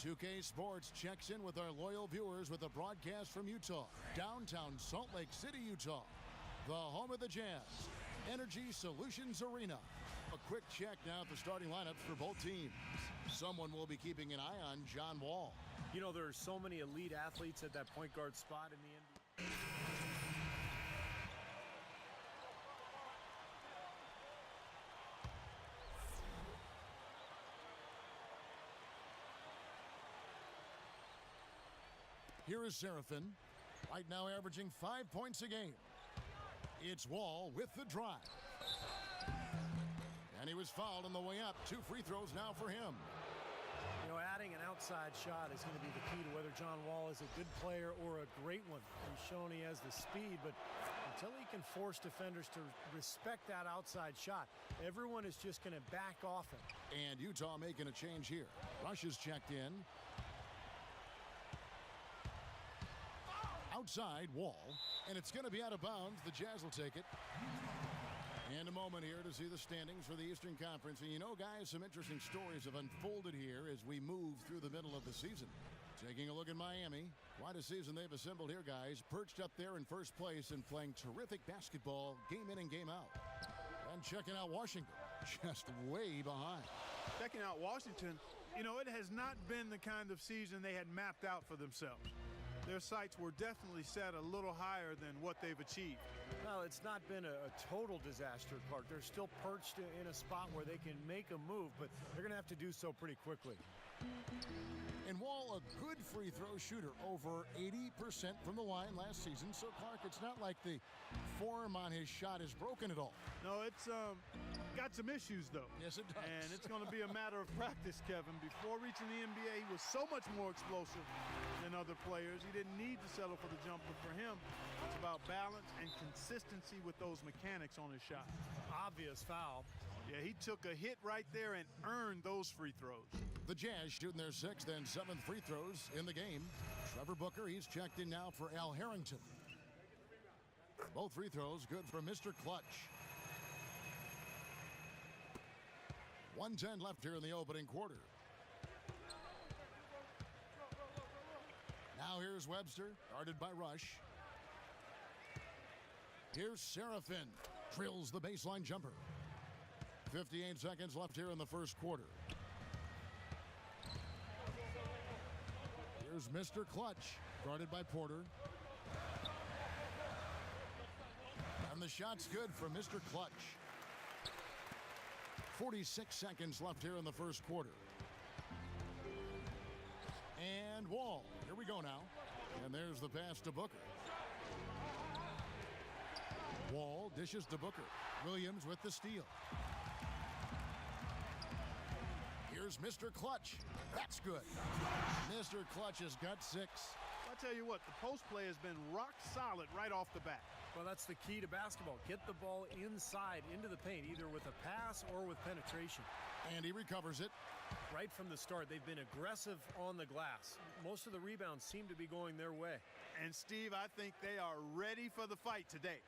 2K Sports checks in with our loyal viewers with a broadcast from Utah, downtown Salt Lake City, Utah, the home of the Jazz, Energy Solutions Arena. A quick check now at the starting lineups for both teams. Someone will be keeping an eye on John Wall. You know, there are so many elite athletes at that point guard spot in the NBA. Here is Seraphin, right now averaging 5 points a game. It's Wall with the drive. And he was fouled on the way up. 2 free throws now for him. You know, adding an outside shot is going to be the key to whether John Wall is a good player or a great one. He's shown he has the speed, but until he can force defenders to respect that outside shot, everyone is just going to back off him. And Utah making a change here. Rush is checked in. Outside, Wall, and it's going to be out of bounds. The Jazz will take it. And a moment here to see the standings for the Eastern Conference. And you know, guys, some interesting stories have unfolded here as we move through the middle of the season. Taking a look at Miami. Quite a season they've assembled here, guys. Perched up there in first place and playing terrific basketball game in and game out. And checking out Washington, just way behind. Checking out Washington, you know, it has not been the kind of season they had mapped out for themselves. Their sights were definitely set a little higher than what they've achieved. Well, it's not been a total disaster, Clark. They're still perched in a spot where they can make a move, but they're going to have to do so pretty quickly. And Wall, a good free throw shooter, over 80% from the line last season. So, Clark, it's not like the form on his shot is broken at all. No, it's got some issues, though. Yes, it does. And it's going to be a matter of practice, Kevin. Before reaching the NBA, he was so much more explosive than other players. He didn't need to settle for the jumper. For him, it's about balance and consistency with those mechanics on his shot. Obvious foul. Yeah, he took a hit right there and earned those free throws. The Jazz shooting their 6th and 7th free throws in the game. Trevor Booker, he's checked in now for Al Harrington. Both free throws good for Mr. Clutch. 1:10 left here in the opening quarter. Now here's Webster, guarded by Rush. Here's Seraphin, drills the baseline jumper. 58 seconds left here in the first quarter. Here's Mr. Clutch, guarded by Porter. And the shot's good for Mr. Clutch. 46 seconds left here in the first quarter. And Wall, here we go now. And there's the pass to Booker. Wall dishes to Booker. Williams with the steal. Here's Mr. Clutch. That's good. Mr. Clutch has got 6. I'll tell you what, the post play has been rock solid right off the bat. Well, that's the key to basketball. Get the ball inside into the paint, either with a pass or with penetration. And he recovers it. Right from the start, they've been aggressive on the glass. Most of the rebounds seem to be going their way. And, Steve, I think they are ready for the fight today.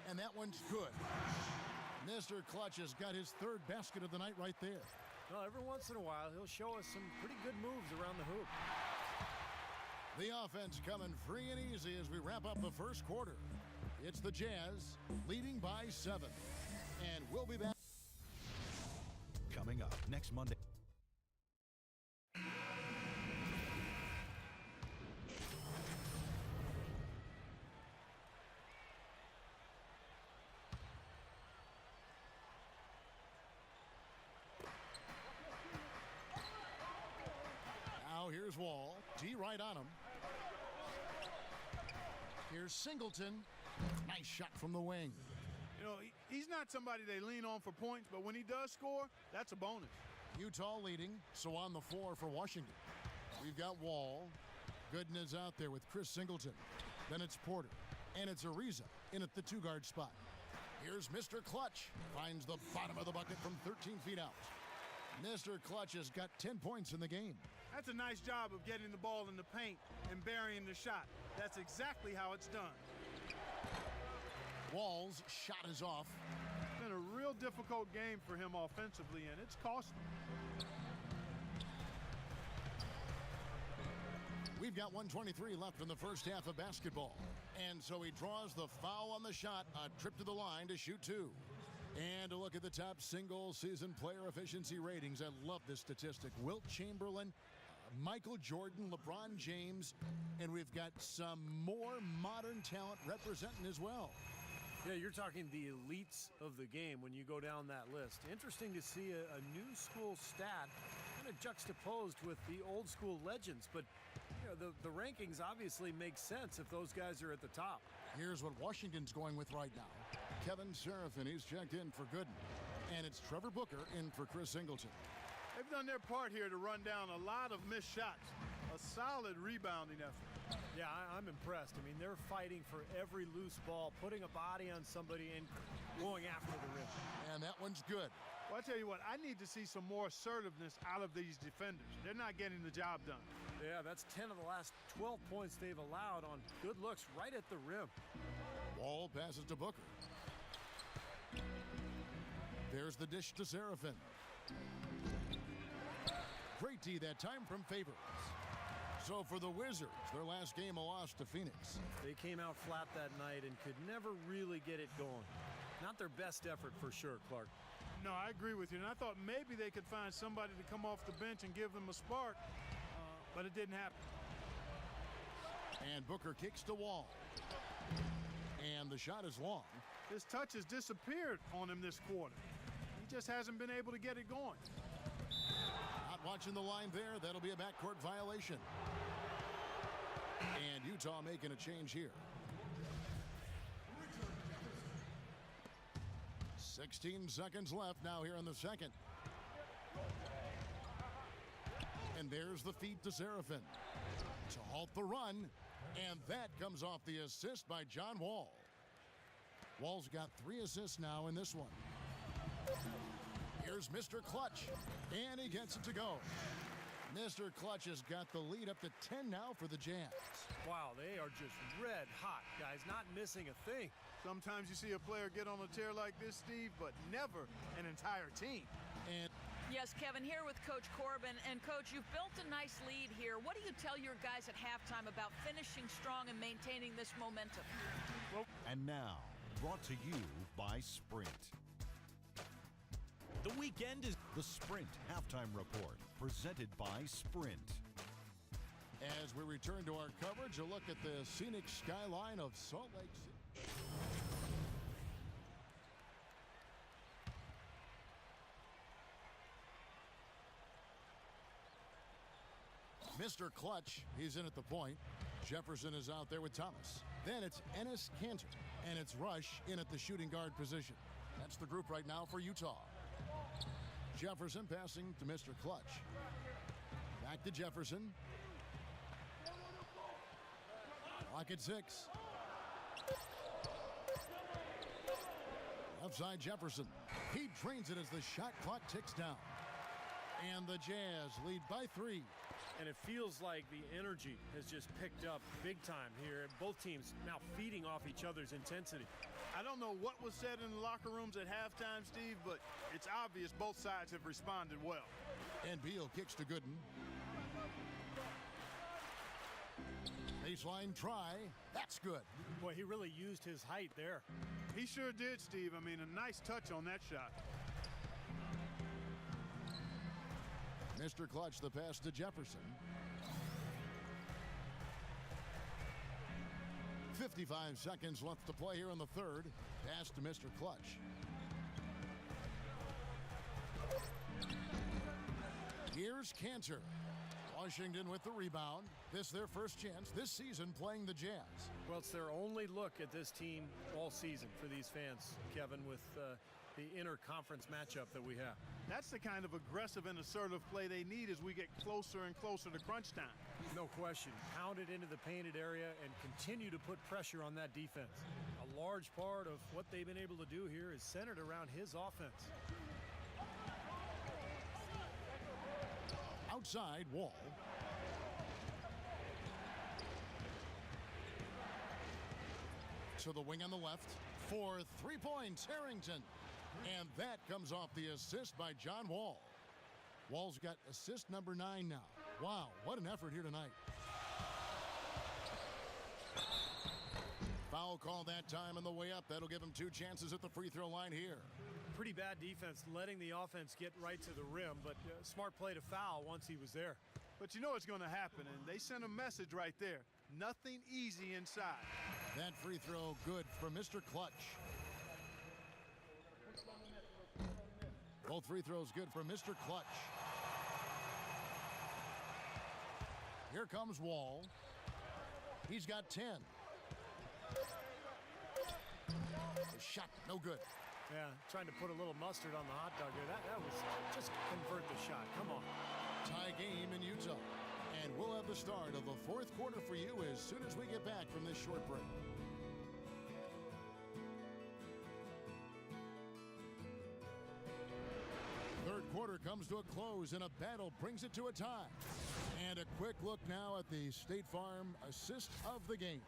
And that one's good. Mr. Clutch has got his 3rd basket of the night right there. Well, every once in a while, he'll show us some pretty good moves around the hoop. The offense coming free and easy as we wrap up the first quarter. It's the Jazz leading by 7. And we'll be back. Coming up next Monday. Now here's Wall. D right on him. Here's Singleton. Nice shot from the wing. You know, he's not somebody they lean on for points, but when he does score, that's a bonus. Utah leading, so on the floor for Washington. We've got Wall. Gooden is out there with Chris Singleton. Then it's Porter. And it's Ariza in at the 2-guard spot. Here's Mr. Clutch. Finds the bottom of the bucket from 13 feet out. Mr. Clutch has got 10 points in the game. That's a nice job of getting the ball in the paint and burying the shot. That's exactly how it's done. Wall's shot is off. It's been a real real difficult game for him offensively, and it's costing him. We've got 1:23 left in the first half of basketball. And so he draws the foul on the shot, a trip to the line to shoot two. And to look at the top single-season player efficiency ratings, I love this statistic. Wilt Chamberlain, Michael Jordan, LeBron James, and we've got some more modern talent representing as well. Yeah, you're talking the elites of the game when you go down that list. Interesting to see a new school stat kind of juxtaposed with the old school legends, but you know, the rankings obviously make sense if those guys are at the top. Here's what Washington's going with right now. Kevin Seraphin, he's checked in for Gooden. And it's Trevor Booker in for Chris Singleton. They've done their part here to run down a lot of missed shots. A solid rebounding effort. Yeah, I'm impressed. I mean, they're fighting for every loose ball, putting a body on somebody and going after the rim. And that one's good. Well, I tell you what, I need to see some more assertiveness out of these defenders. They're not getting the job done. Yeah, that's 10 of the last 12 points they've allowed on good looks right at the rim. Wall passes to Booker. There's the dish to Seraphin. Great D that time from Favors. So for the Wizards, their last game a loss to Phoenix. They came out flat that night and could never really get it going. Not their best effort for sure, Clark. No, I agree with you. And I thought maybe they could find somebody to come off the bench and give them a spark, but it didn't happen. And Booker kicks to Wall. And the shot is long. His touch has disappeared on him this quarter. He just hasn't been able to get it going. Not watching the line there. That'll be a backcourt violation. And Utah making a change here. 16 seconds left now here in the second. And there's the feed to Seraphin to halt the run. And that comes off the assist by John Wall. Wall's got 3 assists now in this one. Here's Mr. Clutch, and he gets it to go. Mr. Clutch has got the lead up to 10 now for the Jazz. Wow, they are just red hot, guys, not missing a thing. Sometimes you see a player get on a tear like this, Steve, but never an entire team. And yes, Kevin, here with Coach Corbin. And, Coach, you've built a nice lead here. What do you tell your guys at halftime about finishing strong and maintaining this momentum? And now, brought to you by Sprint. The weekend is the Sprint Halftime Report, presented by Sprint. as we return to our coverage, a look at the scenic skyline of Salt Lake City. Mr. Clutch, he's in at the point. Jefferson is out there with Thomas. Then it's Enes Kanter, and it's Rush in at the shooting guard position. That's the group right now for Utah. Jefferson passing to Mr. Clutch. Back to Jefferson. Clock at 6. Left side Jefferson. He drains it as the shot clock ticks down. And the Jazz lead by 3. And it feels like the energy has just picked up big time here. Both teams now feeding off each other's intensity. I don't know what was said in the locker rooms at halftime, Steve, but it's obvious both sides have responded well. And Beal kicks to Gooden. Baseline try. That's good. Boy, he really used his height there. He sure did, Steve. I mean, a nice touch on that shot. Mr. Clutch, the pass to Jefferson. 55 seconds left to play here in the third. Pass to Mr. Clutch. Here's Kanter. Washington with the rebound. This their first chance this season playing the Jazz. Well, it's their only look at this team all season for these fans, Kevin, with the inter-conference matchup that we have. That's the kind of aggressive and assertive play they need as we get closer and closer to crunch time. No question. Pound it into the painted area and continue to put pressure on that defense. A large part of what they've been able to do here is centered around his offense. Outside, Wall. To the wing on the left. For 3 points, Harrington. And that comes off the assist by John Wall. Wall's got assist number 9 now. Wow, what an effort here tonight. Foul call that time on the way up. That'll give him 2 chances at the free throw line here. Pretty bad defense letting the offense get right to the rim, but smart play to foul once he was there. But you know it's going to happen, and they sent a message right there. Nothing easy inside. That free throw good for Mr. Clutch. Both free throws good for Mr. Clutch. Here comes Wall. He's got 10. The shot, no good. Yeah, trying to put a little mustard on the hot dog there. That was just convert the shot. Come on. Tie game in Utah. And we'll have the start of the 4th quarter for you as soon as we get back from this short break. Third quarter comes to a close and a battle brings it to a tie. And a quick look now at the State Farm assist of the game.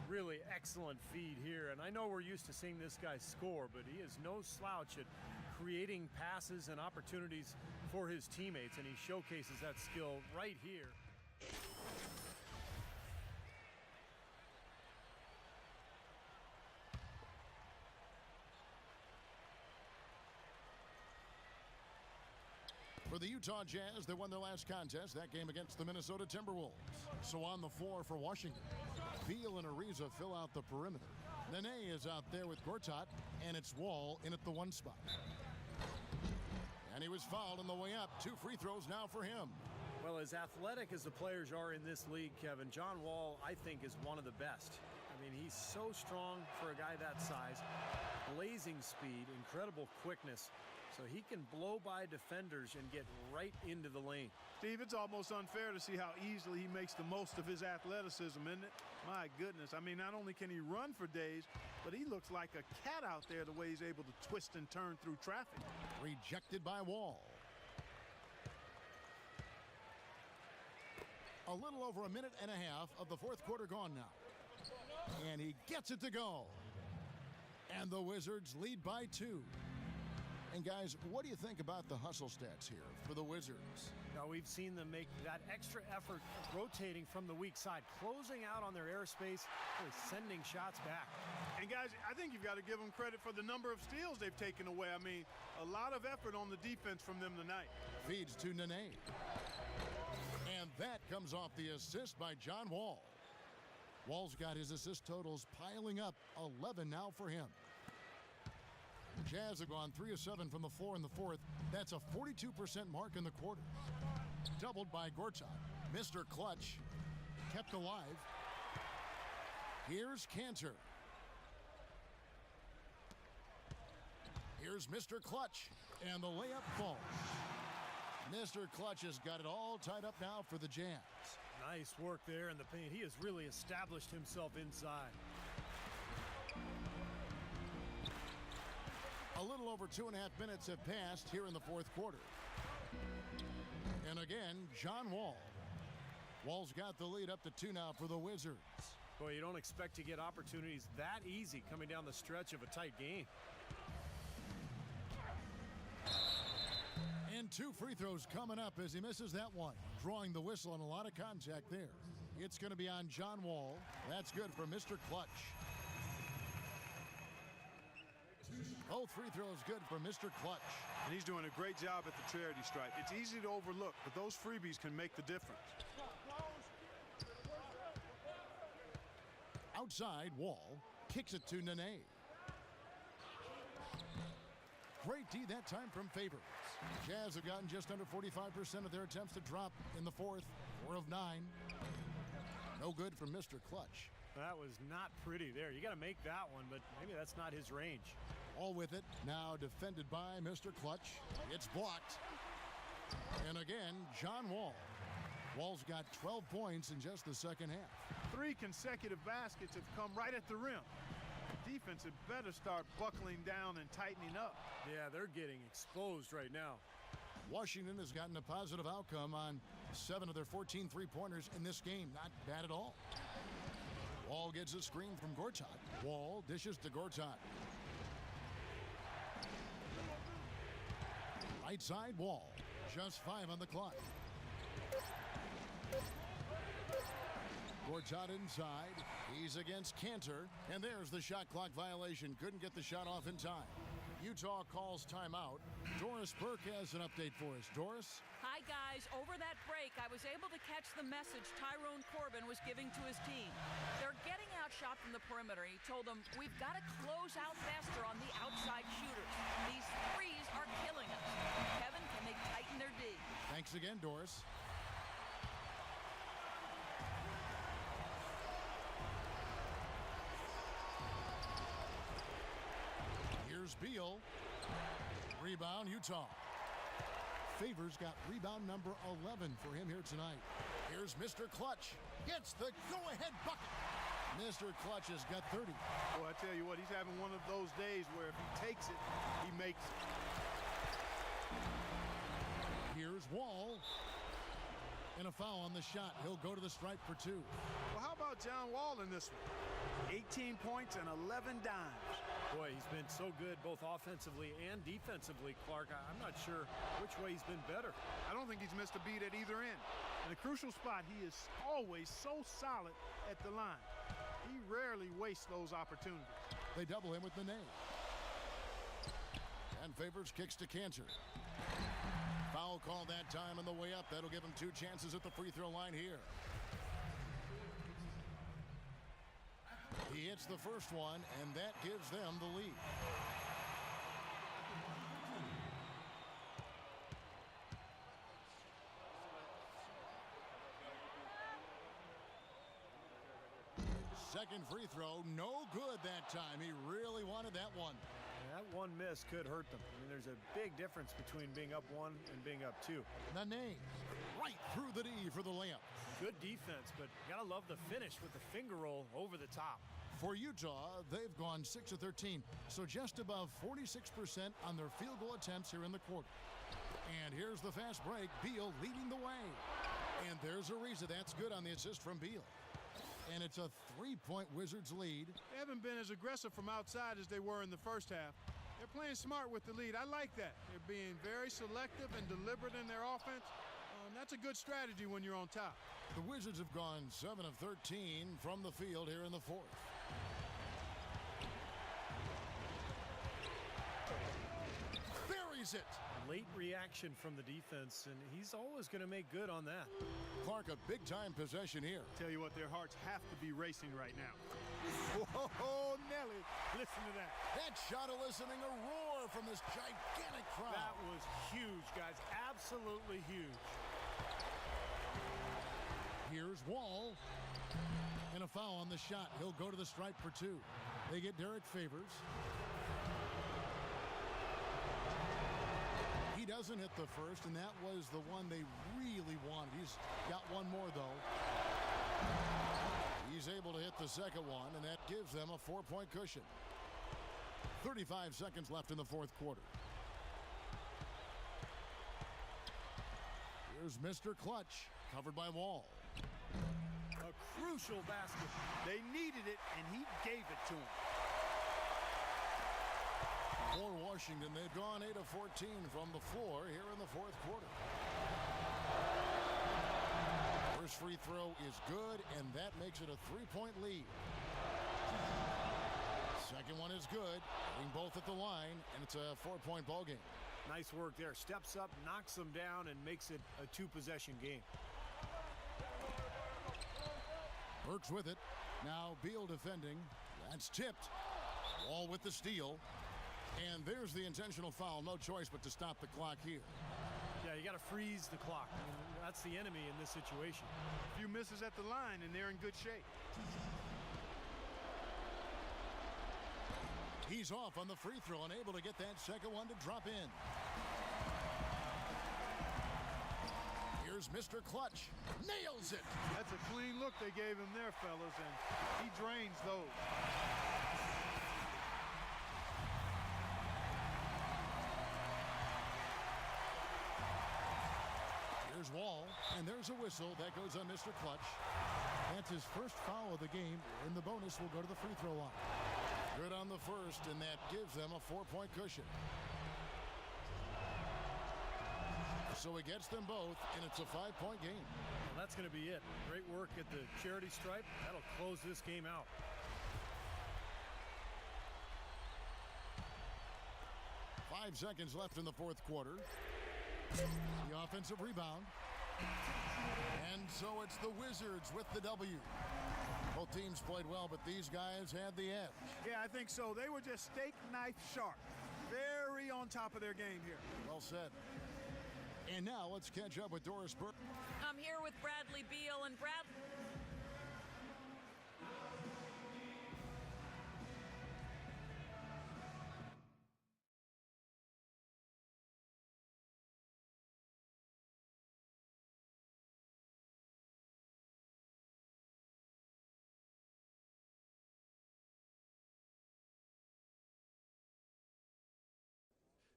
Really excellent feed here, and I know we're used to seeing this guy score, but he is no slouch at creating passes and opportunities for his teammates, and he showcases that skill right here. For the Utah Jazz, they won their last contest, that game against the Minnesota Timberwolves. So on the floor for Washington, Beal and Ariza fill out the perimeter. Nene is out there with Gortat, and it's Wall in at the 1 spot. And he was fouled on the way up. 2 free throws now for him. Well, as athletic as the players are in this league, Kevin, John Wall, I think, is one of the best. I mean, he's so strong for a guy that size. Blazing speed, incredible quickness. So he can blow by defenders and get right into the lane. Steve, it's almost unfair to see how easily he makes the most of his athleticism, isn't it? My goodness. I mean, not only can he run for days, but he looks like a cat out there the way he's able to twist and turn through traffic. Rejected by Wall. A little over a minute and a half of the 4th quarter gone now. And he gets it to go. And the Wizards lead by 2. And guys, what do you think about the hustle stats here for the Wizards? Now, we've seen them make that extra effort rotating from the weak side, closing out on their airspace, really sending shots back. And guys, I think you've got to give them credit for the number of steals they've taken away. I mean, a lot of effort on the defense from them tonight. Feeds to Nene. And that comes off the assist by John Wall. Wall's got his assist totals piling up, 11 now for him. The Jazz have gone 3 of 7 from the floor in the 4th. That's a 42% mark in the quarter. Doubled by Gortat. Mr. Clutch kept alive. Here's Cantor. Here's Mr. Clutch. And the layup falls. Mr. Clutch has got it all tied up now for the Jazz. Nice work there in the paint. He has really established himself inside. A little over 2.5 minutes have passed here in the 4th quarter. And again, John Wall. Wall's got the lead up to 2 now for the Wizards. Boy, you don't expect to get opportunities that easy coming down the stretch of a tight game. And 2 free throws coming up as he misses that one. Drawing the whistle on a lot of contact there. It's going to be on John Wall. That's good for Mr. Clutch. Both free throws good for Mr. Clutch. And he's doing a great job at the charity stripe. It's easy to overlook, but those freebies can make the difference. Outside, Wall kicks it to Nene. Great D that time from Favors. Jazz have gotten just under 45% of their attempts to drop in the 4th. 4 of 9. No good from Mr. Clutch. That was not pretty there. You got to make that one, but maybe that's not his range. All with it, now defended by Mr. Clutch. It's blocked. And again, John Wall. Wall's got 12 points in just the second half. 3 consecutive baskets have come right at the rim. The defense had better start buckling down and tightening up. Yeah, they're getting exposed right now. Washington has gotten a positive outcome on 7 of their 14 three-pointers in this game. Not bad at all. Wall gets a screen from Gortat. Wall dishes to Gortat. Right side Wall. Just 5 on the clock. Gortat inside. He's against Cantor. And there's the shot clock violation. Couldn't get the shot off in time. Utah calls timeout. Doris Burke has an update for us. Doris? Hi, guys. Over that break, I was able to catch the message Tyrone Corbin was giving to his team. They're getting outshot from the perimeter. He told them, we've got to close out faster on the outside shooters. These threes are killing us. Kevin, can they tighten their D? Thanks again, Doris. Here's Beal. Rebound, Utah. Favors got rebound number 11 for him here tonight. Here's Mr. Clutch. Gets the go-ahead bucket. Mr. Clutch has got 30. Well, I tell you what, he's having one of those days where if he takes it, he makes it. Here's Wall. And a foul on the shot. He'll go to the stripe for 2. Well, how about John Wall in this one? 18 points and 11 dimes. Boy, he's been so good both offensively and defensively, Clark. I'm not sure which way he's been better. I don't think he's missed a beat at either end. In a crucial spot, he is always so solid at the line. He rarely wastes those opportunities. They double him with the name. And Favors kicks to Cantor. Foul call that time on the way up. That'll give him 2 chances at the free throw line here. He hits the first one, and that gives them the lead. Second free throw, no good that time. He really wanted that one. And that one miss could hurt them. I mean, there's a big difference between being up 1 and being up 2. Nene right through the D for the layup. Good defense, but you gotta love the finish with the finger roll over the top. For Utah, they've gone 6 of 13, so just above 46% on their field goal attempts here in the quarter. And here's the fast break. Beal leading the way. And there's Ariza. That's good on the assist from Beal. And it's a 3-point Wizards lead. They haven't been as aggressive from outside as they were in the first half. They're playing smart with the lead. I like that. They're being very selective and deliberate in their offense. That's a good strategy when you're on top. The Wizards have gone 7 of 13 from the field here in the fourth. Buries it. Late reaction from the defense, and he's always going to make good on that. Clark, a big-time possession here. Tell you what, their hearts have to be racing right now. Whoa, Nelly, listen to that. That shot eliciting a roar from this gigantic crowd. That was huge, guys. Absolutely huge. Here's Wall. And a foul on the shot. He'll go to the stripe for 2. They get Derek Favors. He doesn't hit the first, and that was the one they really wanted. He's got one more, though. He's able to hit the second one, and that gives them a 4-point cushion. 35 seconds left in the fourth quarter. Here's Mr. Clutch, covered by Wall. A crucial basket. They needed it, and he gave it to them. For Washington, they've gone 8 of 14 from the floor here in the fourth quarter. First free throw is good, and that makes it a 3-point lead. Second one is good, hitting both at the line, and it's a 4-point ball game. Nice work there. Steps up, knocks them down, and makes it a 2-possession game. Burks with it. Now Beal defending. That's tipped. Wall with the steal. And there's the intentional foul. No choice but to stop the clock here. Yeah, you got to freeze the clock. I mean, that's the enemy in this situation. A few misses at the line, and they're in good shape. He's off on the free throw, unable to get that second one to drop in. Here's Mr. Clutch. Nails it. That's a clean look they gave him there, fellas, and he drains those. Here's Wall, and there's a whistle. That goes on Mr. Clutch. That's his first foul of the game. In the bonus, will go to the free throw line. Good on the first, and that gives them a 4-point cushion. So he gets them both, and it's a 5-point game. Well, that's going to be it. Great work at the charity stripe. That'll close this game out. 5 seconds left in the fourth quarter. The offensive rebound. And so it's the Wizards with the W. Both teams played well, but these guys had the edge. Yeah, I think so. They were just steak knife sharp. Very on top of their game here. Well said. And now let's catch up with Doris Burke. I'm here with Bradley Beal, and Brad.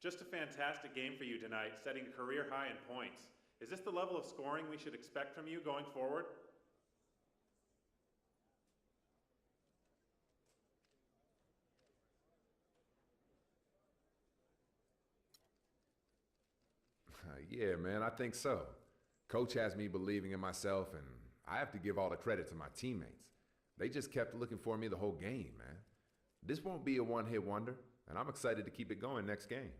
Just a fantastic game for you tonight, setting a career high in points. Is this the level of scoring we should expect from you going forward? Yeah, man, I think so. Coach has me believing in myself, and I have to give all the credit to my teammates. They just kept looking for me the whole game, man. This won't be a one-hit wonder, and I'm excited to keep it going next game.